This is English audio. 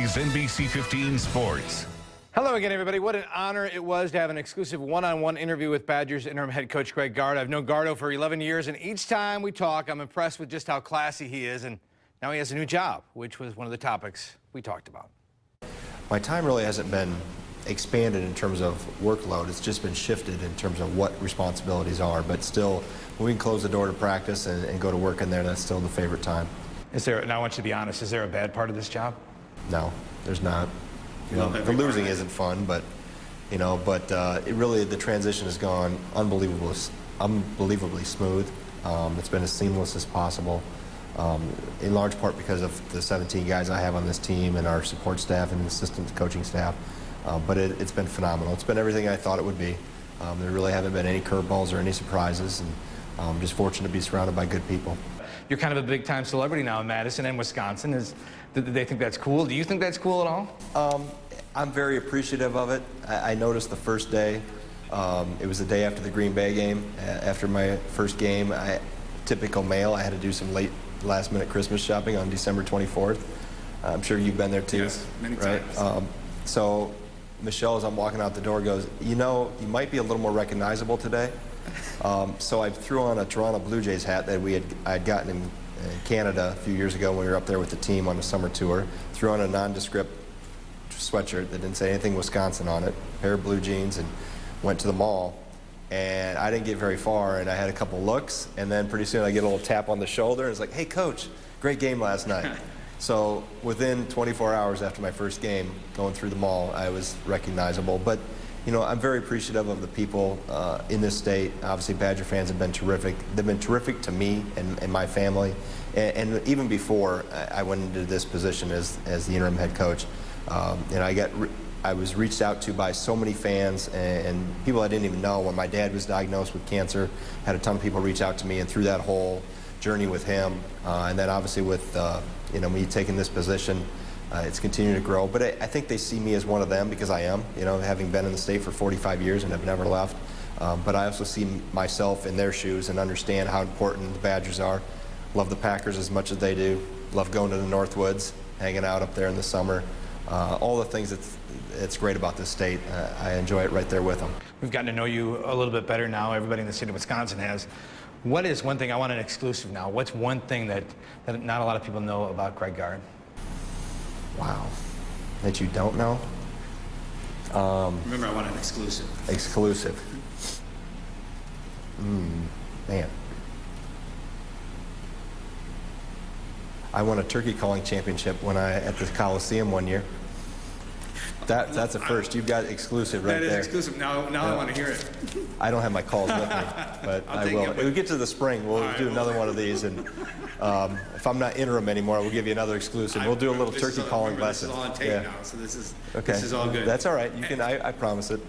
Cincinnati's NBC 15 Sports. Hello again, everybody. What an honor it was to have an exclusive one-on-one interview with Badgers interim head coach Greg Gard. I've known Gardo for 11 years, and each time we talk, I'm impressed with just how classy he is, and now he has a new job, which was one of the topics we talked about. My time really hasn't been expanded in terms of workload. It's just been shifted in terms of what responsibilities are, but still, when we can close the door to practice and go to work in there, that's still the favorite time. Now I want you to be honest, is there a bad part of this job? No, there's not. You know, the losing isn't fun, but it really, the transition has gone unbelievably smooth. It's been as seamless as possible, in large part because of the 17 guys I have on this team and our support staff and assistant coaching staff. But it's been phenomenal. It's been everything I thought it would be. There really haven't been any curveballs or any surprises, and I'm just fortunate to be surrounded by good people. You're kind of a big-time celebrity now in Madison and Wisconsin. Do they think that's cool? Do you think that's cool at all? I'm very appreciative of it. I noticed the first day, it was the day after the Green Bay game. After my first game, typical male, I had to do some last-minute Christmas shopping on December 24th. I'm sure you've been there too. Yes, many times. Right? So Michelle, as I'm walking out the door, goes, you know, you might be a little more recognizable today. So I threw on a Toronto Blue Jays hat that I'd gotten in Canada a few years ago when we were up there with the team on a summer tour. Threw on a nondescript sweatshirt that didn't say anything Wisconsin on it, a pair of blue jeans, and went to the mall. And I didn't get very far, and I had a couple looks, and then pretty soon I get a little tap on the shoulder, and it's like, hey, coach, great game last night. So within 24 hours after my first game, going through the mall, I was recognizable. But you know, I'm very appreciative of the people in this state. Obviously, Badger fans have been terrific. They've been terrific to me and my family. And even before I went into this position as the interim head coach, I was reached out to by so many fans and people I didn't even know. When my dad was diagnosed with cancer, had a ton of people reach out to me, and through that whole journey with him, and then obviously with me taking this position, it's continued to grow. But I think they see me as one of them because I am, having been in the state for 45 years and have never left. But I also see myself in their shoes and understand how important the Badgers are. Love the Packers as much as they do. Love going to the Northwoods, hanging out up there in the summer. All the things that's great about this state. I enjoy it right there with them. We've gotten to know you a little bit better now. Everybody in the state of Wisconsin has. What is one thing, I want an exclusive now, what's one thing that not a lot of people know about Greg Gard? Wow, that you don't know? Remember, I want an exclusive. Exclusive. Man. I won a turkey calling championship at the Coliseum one year. That's a first. You've got exclusive right there. That is exclusive. Now I want to hear it. I don't have my calls with me, but I will. When we get to the spring, we'll do another one of these, and if I'm not interim anymore, we'll give you another exclusive. We'll do a little turkey calling lesson. This is all on tape now, so this is okay. This is all good. That's all right. You can. I promise it.